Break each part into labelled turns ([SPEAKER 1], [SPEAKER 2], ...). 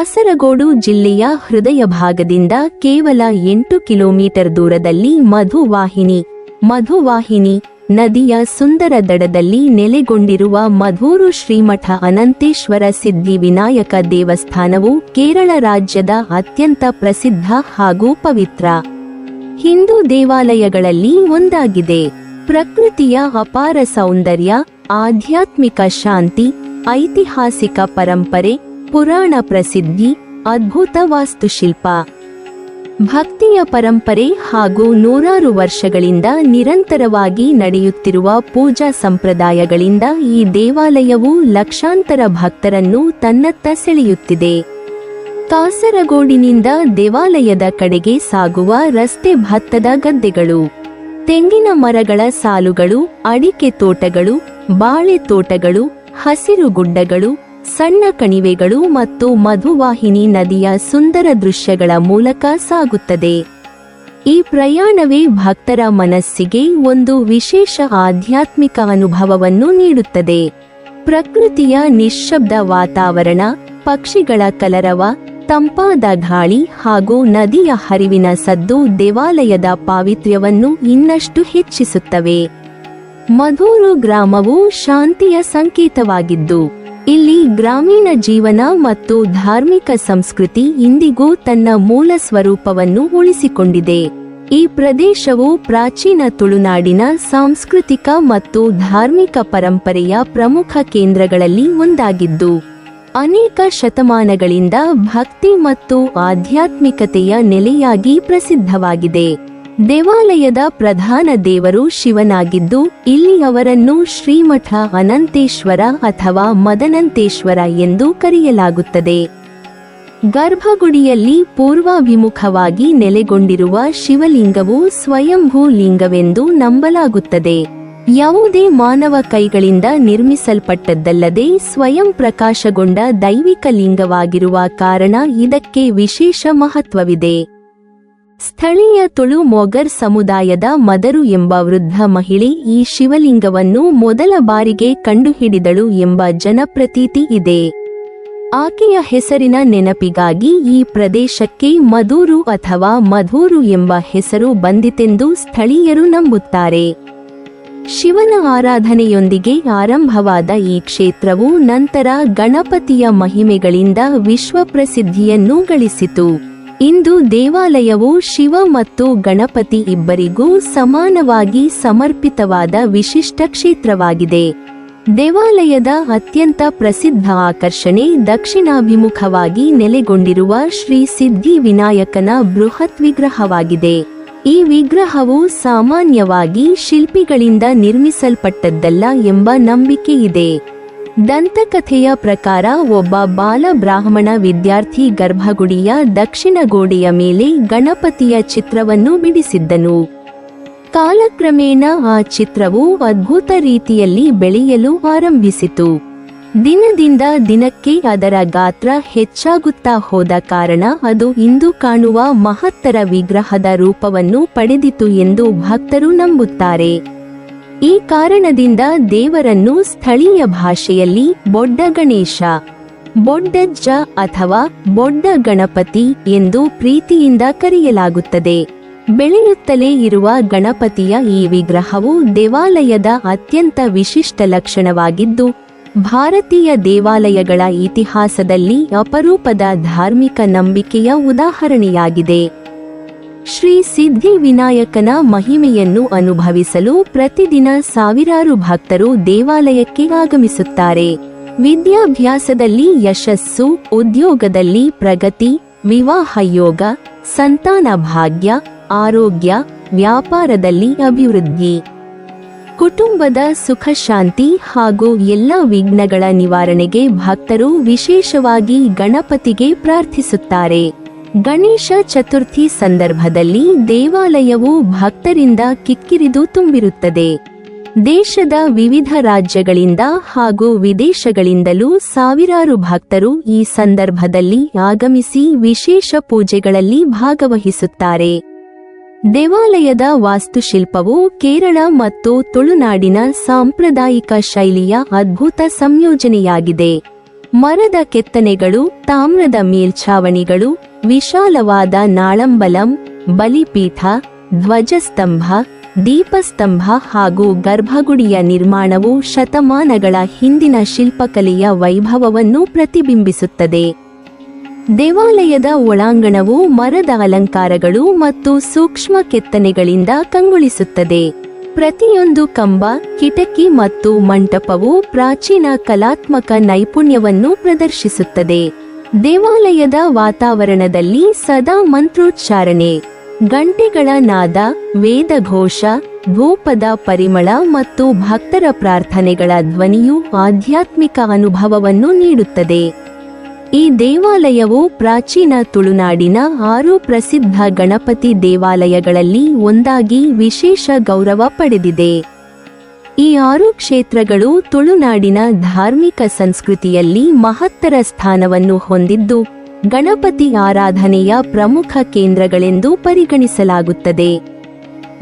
[SPEAKER 1] ಕಾಸರಗೋಡು ಜಿಲ್ಲೆಯ ಹೃದಯ ಭಾಗದಿಂದ ಕೇವಲ 8 ಕಿಲೋಮೀಟರ್ ದೂರದಲ್ಲಿ ಮಧುವಾಹಿನಿ ನದಿಯ ಸುಂದರ ದಡದಲ್ಲಿ ನೆಲೆಗೊಂಡಿರುವ ಮಧೂರು ಶ್ರೀಮಠ ಅನಂತೇಶ್ವರ ಸಿದ್ಧಿವಿನಾಯಕ ದೇವಸ್ಥಾನವು ಕೇರಳ ರಾಜ್ಯದ ಅತ್ಯಂತ ಪ್ರಸಿದ್ಧ ಹಾಗೂ ಪವಿತ್ರ ಹಿಂದೂ ದೇವಾಲಯಗಳಲ್ಲಿ ಒಂದಾಗಿದೆ. ಪ್ರಕೃತಿಯ ಅಪಾರ ಸೌಂದರ್ಯ, ಆಧ್ಯಾತ್ಮಿಕ ಶಾಂತಿ, ಐತಿಹಾಸಿಕ ಪರಂಪರೆ, ಪುರಾಣ ಪ್ರಸಿದ್ಧಿ, ಅದ್ಭುತ ವಾಸ್ತುಶಿಲ್ಪ, ಭಕ್ತಿಯ ಪರಂಪರೆ ಹಾಗೂ ನೂರಾರು ವರ್ಷಗಳಿಂದ ನಿರಂತರವಾಗಿ ನಡೆಯುತ್ತಿರುವ ಪೂಜಾ ಸಂಪ್ರದಾಯಗಳಿಂದ ಈ ದೇವಾಲಯವು ಲಕ್ಷಾಂತರ ಭಕ್ತರನ್ನು ತನ್ನತ್ತ ಸೆಳೆಯುತ್ತಿದೆ. ಕಾಸರಗೋಡಿನಿಂದ ದೇವಾಲಯದ ಕಡೆಗೆ ಸಾಗುವ ರಸ್ತೆ ಭತ್ತದ ಗದ್ದೆಗಳು, ತೆಂಗಿನ ಮರಗಳ ಸಾಲುಗಳು, ಅಡಿಕೆ ತೋಟಗಳು, ಬಾಳೆ ತೋಟಗಳು, ಹಸಿರು ಗುಡ್ಡಗಳು, ಸಣ್ಣ ಕಣಿವೆಗಳು ಮತ್ತು ಮಧುವಾಹಿನಿ ನದಿಯ ಸುಂದರ ದೃಶ್ಯಗಳ ಮೂಲಕ ಸಾಗುತ್ತದೆ. ಈ ಪ್ರಯಾಣವೇ ಭಕ್ತರ ಮನಸ್ಸಿಗೆ ಒಂದು ವಿಶೇಷ ಆಧ್ಯಾತ್ಮಿಕ ಅನುಭವವನ್ನು ನೀಡುತ್ತದೆ. ಪ್ರಕೃತಿಯ ನಿಶ್ಶಬ್ದ ವಾತಾವರಣ, ಪಕ್ಷಿಗಳ ಕಲರವ, ತಂಪಾದ ಗಾಳಿ ಹಾಗೂ ನದಿಯ ಹರಿವಿನ ಸದ್ದು ದೇವಾಲಯದ ಪಾವಿತ್ರ್ಯವನ್ನು ಇನ್ನಷ್ಟು ಹೆಚ್ಚಿಸುತ್ತವೆ. ಮಧೂರು ಗ್ರಾಮವು ಶಾಂತಿಯ ಸಂಕೇತವಾಗಿದ್ದು, ಇಲ್ಲಿ ಗ್ರಾಮೀಣ ಜೀವನ ಮತ್ತು ಧಾರ್ಮಿಕ ಸಂಸ್ಕೃತಿ ಇಂದಿಗೂ ತನ್ನ ಮೂಲ ಸ್ವರೂಪವನ್ನು ಉಳಿಸಿಕೊಂಡಿದೆ. ಈ ಪ್ರದೇಶವು ಪ್ರಾಚೀನ ತುಳುನಾಡಿನ ಸಾಂಸ್ಕೃತಿಕ ಮತ್ತು ಧಾರ್ಮಿಕ ಪರಂಪರೆಯ ಪ್ರಮುಖ ಕೇಂದ್ರಗಳಲ್ಲಿ ಒಂದಾಗಿದ್ದು, ಅನೇಕ ಶತಮಾನಗಳಿಂದ ಭಕ್ತಿ ಮತ್ತು ಆಧ್ಯಾತ್ಮಿಕತೆಯ ನೆಲೆಯಾಗಿ ಪ್ರಸಿದ್ಧವಾಗಿದೆ. ದೇವಾಲಯದ ಪ್ರಧಾನ ದೇವರು ಶಿವನಾಗಿದ್ದು, ಇಲ್ಲಿ ಅವರನ್ನು ಶ್ರೀಮಠ ಅನಂತೇಶ್ವರ ಅಥವಾ ಮದನಂತೇಶ್ವರ ಎಂದು ಕರೆಯಲಾಗುತ್ತದೆ. ಗರ್ಭಗುಡಿಯಲ್ಲಿ ಪೂರ್ವಾಭಿಮುಖವಾಗಿ ನೆಲೆಗೊಂಡಿರುವ ಶಿವಲಿಂಗವು ಸ್ವಯಂಭೂ ಲಿಂಗವೆಂದು ನಂಬಲಾಗುತ್ತದೆ. ಯಾವುದೇ ಮಾನವ ಕೈಗಳಿಂದ ನಿರ್ಮಿಸಲ್ಪಟ್ಟದ್ದಲ್ಲದೆ ಸ್ವಯಂ ಪ್ರಕಾಶಗೊಂಡ ದೈವಿಕ ಲಿಂಗವಾಗಿರುವ ಕಾರಣ ಇದಕ್ಕೆ ವಿಶೇಷ ಮಹತ್ವವಿದೆ. ಸ್ಥಳೀಯ ತುಳು ಮೊಗರ್ ಸಮುದಾಯದ ಮದರು ಎಂಬ ವೃದ್ಧ ಮಹಿಳೆ ಈ ಶಿವಲಿಂಗವನ್ನು ಮೊದಲ ಬಾರಿಗೆ ಕಂಡುಹಿಡಿದಳು ಎಂಬ ಜನಪ್ರತೀತಿ ಇದೆ. ಆಕೆಯ ಹೆಸರಿನ ನೆನಪಿಗಾಗಿ ಈ ಪ್ರದೇಶಕ್ಕೆ ಮಧೂರು ಅಥವಾ ಮಧೂರು ಎಂಬ ಹೆಸರು ಬಂದಿತೆಂದು ಸ್ಥಳೀಯರು ನಂಬುತ್ತಾರೆ. ಶಿವನ ಆರಾಧನೆಯೊಂದಿಗೆ ಆರಂಭವಾದ ಈ ಕ್ಷೇತ್ರವು ನಂತರ ಗಣಪತಿಯ ಮಹಿಮೆಗಳಿಂದ ವಿಶ್ವಪ್ರಸಿದ್ಧಿಯನ್ನು ಗಳಿಸಿತು. ಇಂದು ದೇವಾಲಯವು ಶಿವ ಮತ್ತು ಗಣಪತಿ ಇಬ್ಬರಿಗೂ ಸಮಾನವಾಗಿ ಸಮರ್ಪಿತವಾದ ವಿಶಿಷ್ಟ ಕ್ಷೇತ್ರವಾಗಿದೆ. ದೇವಾಲಯದ ಅತ್ಯಂತ ಪ್ರಸಿದ್ಧ ಆಕರ್ಷಣೆ ದಕ್ಷಿಣಾಭಿಮುಖವಾಗಿ ನೆಲೆಗೊಂಡಿರುವ ಶ್ರೀ ಸಿದ್ಧಿ ವಿನಾಯಕನ ಬೃಹತ್ ವಿಗ್ರಹವಾಗಿದೆ. ಈ ವಿಗ್ರಹವು ಸಾಮಾನ್ಯವಾಗಿ ಶಿಲ್ಪಿಗಳಿಂದ ನಿರ್ಮಿಸಲ್ಪಟ್ಟದ್ದಲ್ಲ ಎಂಬ ನಂಬಿಕೆ ಇದೆ. ದಂತಕಥೆಯ ಪ್ರಕಾರ ಒಬ್ಬ ಬಾಲ ಬ್ರಾಹ್ಮಣ ವಿದ್ಯಾರ್ಥಿ ಗರ್ಭಗುಡಿಯ ದಕ್ಷಿಣ ಗೋಡೆಯ ಮೇಲೆ ಗಣಪತಿಯ ಚಿತ್ರವನ್ನು ಬಿಡಿಸಿದ್ದನು. ಕಾಲಕ್ರಮೇಣ ಆ ಚಿತ್ರವು ಅದ್ಭುತ ರೀತಿಯಲ್ಲಿ ಬೆಳೆಯಲು ಆರಂಭಿಸಿತು. ದಿನದಿಂದ ದಿನಕ್ಕೆ ಅದರ ಗಾತ್ರ ಹೆಚ್ಚಾಗುತ್ತಾ ಹೋದ ಕಾರಣ ಅದು ಇಂದು ಕಾಣುವ ಮಹತ್ತರ ವಿಗ್ರಹದ ರೂಪವನ್ನು ಪಡೆದಿತು ಎಂದು ಭಕ್ತರು ನಂಬುತ್ತಾರೆ. ಈ ಕಾರಣದಿಂದ ದೇವರನ್ನು ಸ್ಥಳೀಯ ಭಾಷೆಯಲ್ಲಿ ಬೊಡ್ಡ ಗಣೇಶ, ಬೊಡ್ಡಜ್ಜ ಅಥವಾ ಬೊಡ್ಡ ಗಣಪತಿ ಎಂದು ಪ್ರೀತಿಯಿಂದ ಕರೆಯಲಾಗುತ್ತದೆ. ಬೆಳೆಯುತ್ತಲೇ ಇರುವ ಗಣಪತಿಯ ಈ ವಿಗ್ರಹವು ದೇವಾಲಯದ ಅತ್ಯಂತ ವಿಶಿಷ್ಟ ಲಕ್ಷಣವಾಗಿದ್ದು, ಭಾರತೀಯ ದೇವಾಲಯಗಳ ಇತಿಹಾಸದಲ್ಲಿ ಅಪರೂಪದ ಧಾರ್ಮಿಕ ನಂಬಿಕೆಯ ಉದಾಹರಣೆಯಾಗಿದೆ. ಶ್ರೀ ಸಿದ್ಧಿ ವಿನಾಯಕನ ಮಹಿಮೆಯನ್ನು ಅನುಭವಿಸಲು ಪ್ರತಿದಿನ ಸಾವಿರಾರು ಭಕ್ತರು ದೇವಾಲಯಕ್ಕೆ ಆಗಮಿಸುತ್ತಾರೆ. ವಿದ್ಯಾಭ್ಯಾಸದಲ್ಲಿ ಯಶಸ್ಸು, ಉದ್ಯೋಗದಲ್ಲಿ ಪ್ರಗತಿ, ವಿವಾಹ ಯೋಗ, ಸಂತಾನ ಭಾಗ್ಯ, ಆರೋಗ್ಯ, ವ್ಯಾಪಾರದಲ್ಲಿ ಅಭಿವೃದ್ಧಿ, ಕುಟುಂಬದ ಸುಖ ಶಾಂತಿ ಹಾಗೂ ಎಲ್ಲ ವಿಘ್ನಗಳ ನಿವಾರಣೆಗೆ ಭಕ್ತರು ವಿಶೇಷವಾಗಿ ಗಣಪತಿಗೆ ಪ್ರಾರ್ಥಿಸುತ್ತಾರೆ. ಗಣೇಶ ಚತುರ್ಥಿ ಸಂದರ್ಭದಲ್ಲಿ ದೇವಾಲಯವು ಭಕ್ತರಿಂದ ಕಿಕ್ಕಿರಿದು ತುಂಬಿರುತ್ತದೆ. ದೇಶದ ವಿವಿಧ ರಾಜ್ಯಗಳಿಂದ ಹಾಗೂ ವಿದೇಶಗಳಿಂದಲೂ ಸಾವಿರಾರು ಭಕ್ತರು ಈ ಸಂದರ್ಭದಲ್ಲಿ ಆಗಮಿಸಿ ವಿಶೇಷ ಪೂಜೆಗಳಲ್ಲಿ ಭಾಗವಹಿಸುತ್ತಾರೆ. ದೇವಾಲಯದ ವಾಸ್ತುಶಿಲ್ಪವು ಕೇರಳ ಮತ್ತು ತುಳುನಾಡಿನ ಸಾಂಪ್ರದಾಯಿಕ ಶೈಲಿಯ ಅದ್ಭುತ ಸಂಯೋಜನೆಯಾಗಿದೆ. ಮರದ ಕೆತ್ತನೆಗಳು, ತಾಮ್ರದ ಮೇಲ್ಛಾವಣಿಗಳು, ವಿಶಾಲವಾದ ನಾಳಂಬಲಂ, ಬಲಿಪೀಠ, ಧ್ವಜಸ್ತಂಭ, ದೀಪಸ್ತಂಭ ಹಾಗೂ ಗರ್ಭಗುಡಿಯ ನಿರ್ಮಾಣವು ಶತಮಾನಗಳ ಹಿಂದಿನ ಶಿಲ್ಪಕಲೆಯ ವೈಭವವನ್ನು ಪ್ರತಿಬಿಂಬಿಸುತ್ತದೆ. ದೇವಾಲಯದ ಒಳಾಂಗಣವು ಮರದ ಅಲಂಕಾರಗಳು ಮತ್ತು ಸೂಕ್ಷ್ಮ ಕೆತ್ತನೆಗಳಿಂದ ಕಂಗೊಳಿಸುತ್ತದೆ. ಪ್ರತಿಯೊಂದು ಕಂಬ, ಕಿಟಕಿ ಮತ್ತು ಮಂಟಪವು ಪ್ರಾಚೀನ ಕಲಾತ್ಮಕ ನೈಪುಣ್ಯವನ್ನು ಪ್ರದರ್ಶಿಸುತ್ತದೆ. ದೇವಾಲಯದ ವಾತಾವರಣದಲ್ಲಿ ಸದಾ ಮಂತ್ರೋಚ್ಚಾರಣೆ, ಗಂಟೆಗಳ ನಾದ, ವೇದಘೋಷ, ಧೂಪದ ಪರಿಮಳ ಮತ್ತು ಭಕ್ತರ ಪ್ರಾರ್ಥನೆಗಳ ಧ್ವನಿಯು ಆಧ್ಯಾತ್ಮಿಕ ಅನುಭವವನ್ನು ನೀಡುತ್ತದೆ. ಈ ದೇವಾಲಯವು ಪ್ರಾಚೀನ ತುಳುನಾಡಿನ 6 ಪ್ರಸಿದ್ಧ ಗಣಪತಿ ದೇವಾಲಯಗಳಲ್ಲಿ ಒಂದಾಗಿ ವಿಶೇಷ ಗೌರವ ಪಡೆದಿದೆ. ಈ 6 ಕ್ಷೇತ್ರಗಳು ತುಳುನಾಡಿನ ಧಾರ್ಮಿಕ ಸಂಸ್ಕೃತಿಯಲ್ಲಿ ಮಹತ್ತರ ಸ್ಥಾನವನ್ನು ಹೊಂದಿದ್ದು, ಗಣಪತಿ ಆರಾಧನೆಯ ಪ್ರಮುಖ ಕೇಂದ್ರಗಳೆಂದು ಪರಿಗಣಿಸಲಾಗುತ್ತದೆ.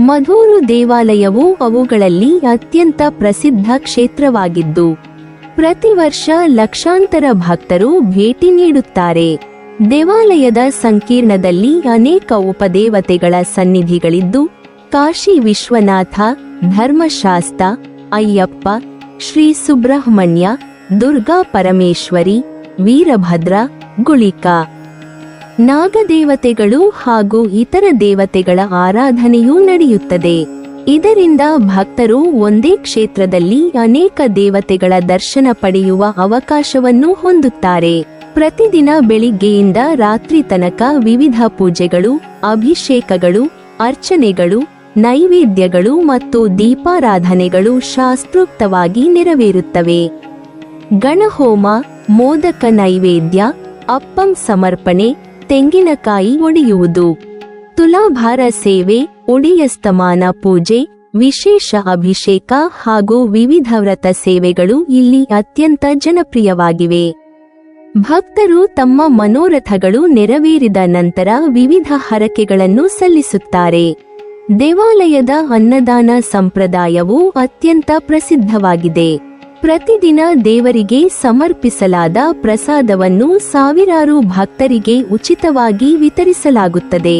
[SPEAKER 1] ಮಧೂರು ದೇವಾಲಯವು ಅವುಗಳಲ್ಲಿ ಅತ್ಯಂತ ಪ್ರಸಿದ್ಧ ಕ್ಷೇತ್ರವಾಗಿದ್ದು, ಪ್ರತಿ ವರ್ಷ ಲಕ್ಷಾಂತರ ಭಕ್ತರು ಭೇಟಿ ನೀಡುತ್ತಾರೆ. ದೇವಾಲಯದ ಸಂಕೀರ್ಣದಲ್ಲಿ ಅನೇಕ ಉಪದೇವತೆಗಳ ಸನ್ನಿಧಿಗಳಿದ್ದು, ಕಾಶಿ ವಿಶ್ವನಾಥ, ಧರ್ಮಶಾಸ್ತ, ಅಯ್ಯಪ್ಪ, ಶ್ರೀ ಸುಬ್ರಹ್ಮಣ್ಯ, ದುರ್ಗಾ ಪರಮೇಶ್ವರಿ, ವೀರಭದ್ರ, ಗುಳಿಕ, ನಾಗದೇವತೆಗಳು ಹಾಗೂ ಇತರ ದೇವತೆಗಳ ಆರಾಧನೆಯೂ ನಡೆಯುತ್ತದೆ. ಇದರಿಂದ ಭಕ್ತರು ಒಂದೇ ಕ್ಷೇತ್ರದಲ್ಲಿ ಅನೇಕ ದೇವತೆಗಳ ದರ್ಶನ ಪಡೆಯುವ ಅವಕಾಶವನ್ನು ಹೊಂದುತ್ತಾರೆ. ಪ್ರತಿದಿನ ಬೆಳಿಗ್ಗೆಯಿಂದ ರಾತ್ರಿ ತನಕ ವಿವಿಧ ಪೂಜೆಗಳು, ಅಭಿಷೇಕಗಳು, ಅರ್ಚನೆಗಳು, ನೈವೇದ್ಯಗಳು ಮತ್ತು ದೀಪಾರಾಧನೆಗಳು ಶಾಸ್ತ್ರೋಕ್ತವಾಗಿ ನೆರವೇರುತ್ತವೆ. ಗಣಹೋಮ, ಮೋದಕ ನೈವೇದ್ಯ, ಅಪ್ಪಂ ಸಮರ್ಪಣೆ, ತೆಂಗಿನಕಾಯಿ ಒಡೆಯುವುದು, ತುಲಾಭಾರ ಸೇವೆ, ಉಡಿಯಸ್ತಮಾನ ಪೂಜೆ, ವಿಶೇಷ ಅಭಿಷೇಕ ಹಾಗೂ ವಿವಿಧ ವ್ರತ ಸೇವೆಗಳು ಇಲ್ಲಿ ಅತ್ಯಂತ ಜನಪ್ರಿಯವಾಗಿವೆ. ಭಕ್ತರು ತಮ್ಮ ಮನೋರಥಗಳು ನೆರವೇರಿದ ನಂತರ ವಿವಿಧ ಹರಕೆಗಳನ್ನು ಸಲ್ಲಿಸುತ್ತಾರೆ. ದೇವಾಲಯದ ಅನ್ನದಾನ ಸಂಪ್ರದಾಯವು ಅತ್ಯಂತ ಪ್ರಸಿದ್ಧವಾಗಿದೆ. ಪ್ರತಿದಿನ ದೇವರಿಗೆ ಸಮರ್ಪಿಸಲಾದ ಪ್ರಸಾದವನ್ನು ಸಾವಿರಾರು ಭಕ್ತರಿಗೆ ಉಚಿತವಾಗಿ ವಿತರಿಸಲಾಗುತ್ತದೆ.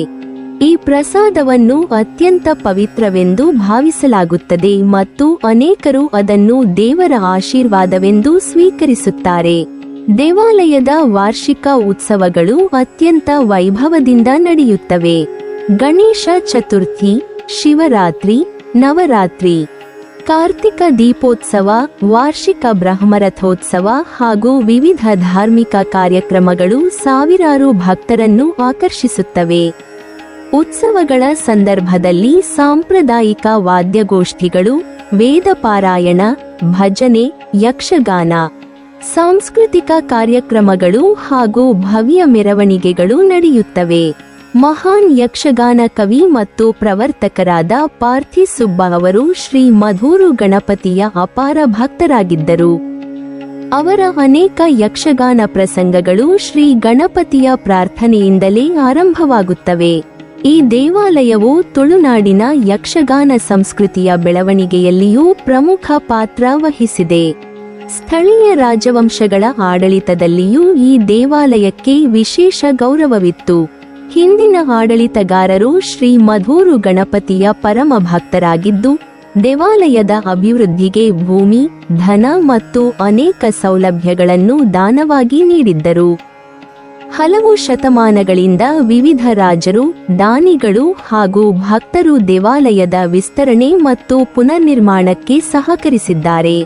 [SPEAKER 1] ಈ ಪ್ರಸಾದವನ್ನು ಅತ್ಯಂತ ಪವಿತ್ರವೆಂದು ಭಾವಿಸಲಾಗುತ್ತದೆ ಮತ್ತು ಅನೇಕರು ಅದನ್ನು ದೇವರ ಆಶೀರ್ವಾದವೆಂದು ಸ್ವೀಕರಿಸುತ್ತಾರೆ. ದೇವಾಲಯದ ವಾರ್ಷಿಕ ಉತ್ಸವಗಳು ಅತ್ಯಂತ ವೈಭವದಿಂದ ನಡೆಯುತ್ತವೆ. ಗಣೇಶ ಚತುರ್ಥಿ, ಶಿವರಾತ್ರಿ, ನವರಾತ್ರಿ, ಕಾರ್ತಿಕ ದೀಪೋತ್ಸವ, ವಾರ್ಷಿಕ ಬ್ರಹ್ಮರಥೋತ್ಸವ ಹಾಗೂ ವಿವಿಧ ಧಾರ್ಮಿಕ ಕಾರ್ಯಕ್ರಮಗಳು ಸಾವಿರಾರು ಭಕ್ತರನ್ನು ಆಕರ್ಷಿಸುತ್ತವೆ. ಉತ್ಸವಗಳ ಸಂದರ್ಭದಲ್ಲಿ ಸಾಂಪ್ರದಾಯಿಕ ವಾದ್ಯಗೋಷ್ಠಿಗಳು, ವೇದ ಪಾರಾಯಣ, ಭಜನೆ, ಯಕ್ಷಗಾನ, ಸಾಂಸ್ಕೃತಿಕ ಕಾರ್ಯಕ್ರಮಗಳು ಹಾಗೂ ಭವ್ಯ ಮೆರವಣಿಗೆಗಳು ನಡೆಯುತ್ತವೆ. ಮಹಾನ್ ಯಕ್ಷಗಾನ ಕವಿ ಮತ್ತು ಪ್ರವರ್ತಕರಾದ ಪಾರ್ಥಿ ಸುಬ್ಬ ಅವರು ಶ್ರೀ ಮಧೂರು ಗಣಪತಿಯ ಅಪಾರ ಭಕ್ತರಾಗಿದ್ದರು. ಅವರ ಅನೇಕ ಯಕ್ಷಗಾನ ಪ್ರಸಂಗಗಳು ಶ್ರೀ ಗಣಪತಿಯ ಪ್ರಾರ್ಥನೆಯಿಂದಲೇ ಆರಂಭವಾಗುತ್ತವೆ. ಈ ದೇವಾಲಯವು ತುಳುನಾಡಿನ ಯಕ್ಷಗಾನ ಸಂಸ್ಕೃತಿಯ ಬೆಳವಣಿಗೆಯಲ್ಲಿಯೂ ಪ್ರಮುಖ ಪಾತ್ರ ವಹಿಸಿದೆ. ಸ್ಥಳೀಯ ರಾಜವಂಶಗಳ ಆಡಳಿತದಲ್ಲಿಯೂ ಈ ದೇವಾಲಯಕ್ಕೆ ವಿಶೇಷ ಗೌರವವಿತ್ತು. ಹಿಂದಿನ ಆಡಳಿತಗಾರರು ಶ್ರೀ ಮಧೂರು ಗಣಪತಿಯ ಪರಮ ಭಕ್ತರಾಗಿದ್ದು, ದೇವಾಲಯದ ಅಭಿವೃದ್ಧಿಗೆ ಭೂಮಿ, ಧನ ಮತ್ತು ಅನೇಕ ಸೌಲಭ್ಯಗಳನ್ನು ದಾನವಾಗಿ ನೀಡಿದ್ದರು. ಹಲವು ಶತಮಾನಗಳಿಂದ ವಿವಿಧ ರಾಜರು, ದಾನಿಗಳು ಹಾಗೂ ಭಕ್ತರು ದೇವಾಲಯದ ವಿಸ್ತರಣೆ ಮತ್ತು ಪುನರ್ನಿರ್ಮಾಣಕ್ಕೆ ಸಹಕರಿಸಿದ್ದಾರೆ.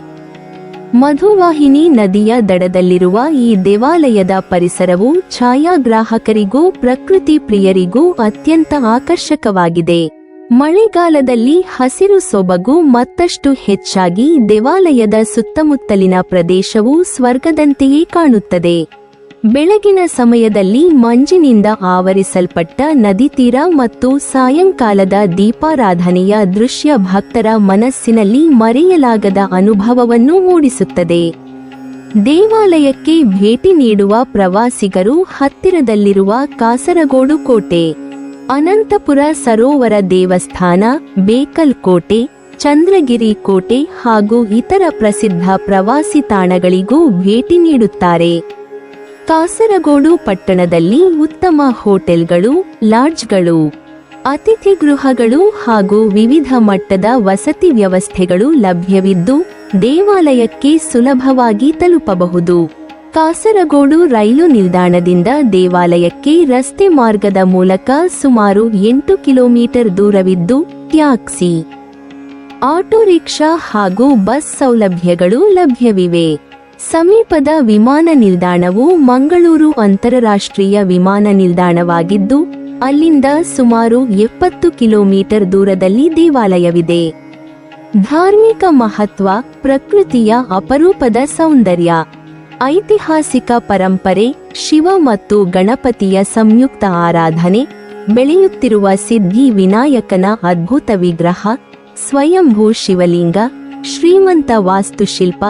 [SPEAKER 1] ಮಧುವಾಹಿನಿ ನದಿಯ ದಡದಲ್ಲಿರುವ ಈ ದೇವಾಲಯದ ಪರಿಸರವು ಛಾಯಾಗ್ರಾಹಕರಿಗೂ ಪ್ರಕೃತಿ ಪ್ರಿಯರಿಗೂ ಅತ್ಯಂತ ಆಕರ್ಷಕವಾಗಿದೆ. ಮಳೆಗಾಲದಲ್ಲಿ ಹಸಿರು ಸೊಬಗು ಮತ್ತಷ್ಟು ಹೆಚ್ಚಾಗಿ ದೇವಾಲಯದ ಸುತ್ತಮುತ್ತಲಿನ ಪ್ರದೇಶವು ಸ್ವರ್ಗದಂತೆಯೇ ಕಾಣುತ್ತದೆ. ಬೆಳಗಿನ ಸಮಯದಲ್ಲಿ ಮಂಜಿನಿಂದ ಆವರಿಸಲ್ಪಟ್ಟ ನದಿತೀರ ಮತ್ತು ಸಾಯಂಕಾಲದ ದೀಪಾರಾಧನೆಯ ದೃಶ್ಯ ಭಕ್ತರ ಮನಸ್ಸಿನಲ್ಲಿ ಮರೆಯಲಾಗದ ಅನುಭವವನ್ನು ಮೂಡಿಸುತ್ತದೆ. ದೇವಾಲಯಕ್ಕೆ ಭೇಟಿ ನೀಡುವ ಪ್ರವಾಸಿಗರು ಹತ್ತಿರದಲ್ಲಿರುವ ಕಾಸರಗೋಡು ಕೋಟೆ, ಅನಂತಪುರ ಸರೋವರ ದೇವಸ್ಥಾನ, ಬೇಕಲ್ ಕೋಟೆ, ಚಂದ್ರಗಿರಿ ಕೋಟೆ ಹಾಗೂ ಇತರ ಪ್ರಸಿದ್ಧ ಪ್ರವಾಸಿ ತಾಣಗಳಿಗೂ ಭೇಟಿ ನೀಡುತ್ತಾರೆ. ಕಾಸರಗೋಡು ಪಟ್ಟಣದಲ್ಲಿ ಉತ್ತಮ ಹೋಟೆಲ್ಗಳು, ಲಾಡ್ಜ್ಗಳು, ಅತಿಥಿ ಗೃಹಗಳು ಹಾಗೂ ವಿವಿಧ ಮಟ್ಟದ ವಸತಿ ವ್ಯವಸ್ಥೆಗಳು ಲಭ್ಯವಿದ್ದು ದೇವಾಲಯಕ್ಕೆ ಸುಲಭವಾಗಿ ತಲುಪಬಹುದು. ಕಾಸರಗೋಡು ರೈಲು ನಿಲ್ದಾಣದಿಂದ ದೇವಾಲಯಕ್ಕೆ ರಸ್ತೆ ಮಾರ್ಗದ ಮೂಲಕ ಸುಮಾರು 8 ಕಿಲೋಮೀಟರ್ ದೂರವಿದ್ದು ಟ್ಯಾಕ್ಸಿ, ಆಟೋ ರಿಕ್ಷಾ ಹಾಗೂ ಬಸ್ ಸೌಲಭ್ಯಗಳು ಲಭ್ಯವಿವೆ. ಸಮೀಪದ ವಿಮಾನ ನಿಲ್ದಾಣವು ಮಂಗಳೂರು ಅಂತಾರಾಷ್ಟ್ರೀಯ ವಿಮಾನ ನಿಲ್ದಾಣವಾಗಿದ್ದು ಅಲ್ಲಿಂದ ಸುಮಾರು 70 ಕಿಲೋಮೀಟರ್ ದೂರದಲ್ಲಿ ದೇವಾಲಯವಿದೆ. ಧಾರ್ಮಿಕ ಮಹತ್ವ, ಪ್ರಕೃತಿಯ ಅಪರೂಪದ ಸೌಂದರ್ಯ, ಐತಿಹಾಸಿಕ ಪರಂಪರೆ, ಶಿವ ಮತ್ತು ಗಣಪತಿಯ ಸಂಯುಕ್ತ ಆರಾಧನೆ, ಬೆಳೆಯುತ್ತಿರುವ ಸಿದ್ಧಿ ವಿನಾಯಕನ ಅದ್ಭುತ ವಿಗ್ರಹ, ಸ್ವಯಂಭೂ ಶಿವಲಿಂಗ, ಶ್ರೀಮಂತ ವಾಸ್ತುಶಿಲ್ಪ,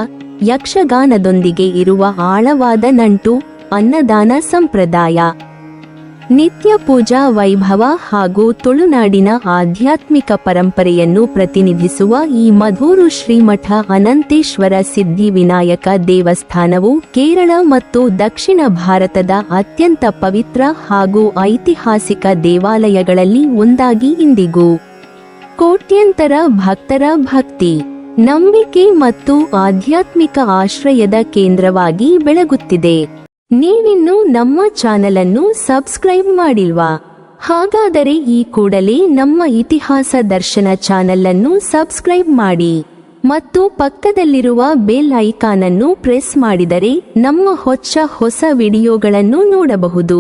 [SPEAKER 1] ಯಕ್ಷಗಾನದೊಂದಿಗೆ ಇರುವ ಆಳವಾದ ನಂಟು, ಅನ್ನದಾನ ಸಂಪ್ರದಾಯ, ನಿತ್ಯ ಪೂಜಾ ವೈಭವ ಹಾಗೂ ತುಳುನಾಡಿನ ಆಧ್ಯಾತ್ಮಿಕ ಪರಂಪರೆಯನ್ನು ಪ್ರತಿನಿಧಿಸುವ ಈ ಮಧೂರು ಶ್ರೀಮಠ ಅನಂತೇಶ್ವರ ಸಿದ್ಧಿ ವಿನಾಯಕ ದೇವಸ್ಥಾನವು ಕೇರಳ ಮತ್ತು ದಕ್ಷಿಣ ಭಾರತದ ಅತ್ಯಂತ ಪವಿತ್ರ ಹಾಗೂ ಐತಿಹಾಸಿಕ ದೇವಾಲಯಗಳಲ್ಲಿ ಒಂದಾಗಿ ಇಂದಿಗೂ ಕೋಟ್ಯಂತರ ಭಕ್ತರ ಭಕ್ತಿ, ನಂಬಿಕೆ ಮತ್ತು ಆಧ್ಯಾತ್ಮಿಕ ಆಶ್ರಯದ ಕೇಂದ್ರವಾಗಿ ಬೆಳಗುತ್ತಿದೆ. ನೀವಿನ್ನೂ ನಮ್ಮ ಚಾನೆಲ್ ಅನ್ನು ಸಬ್ಸ್ಕ್ರೈಬ್ ಮಾಡಿಲ್ವಾ? ಹಾಗಾದರೆ ಈ ಕೂಡಲೇ ನಮ್ಮ ಇತಿಹಾಸ ದರ್ಶನ ಚಾನೆಲ್ ಅನ್ನು ಸಬ್ಸ್ಕ್ರೈಬ್ ಮಾಡಿ ಮತ್ತು ಪಕ್ಕದಲ್ಲಿರುವ ಬೆಲ್ ಐಕಾನ್ ಅನ್ನು ಪ್ರೆಸ್ ಮಾಡಿದರೆ ನಮ್ಮ ಹೊಸ ವಿಡಿಯೋಗಳನ್ನು ನೋಡಬಹುದು.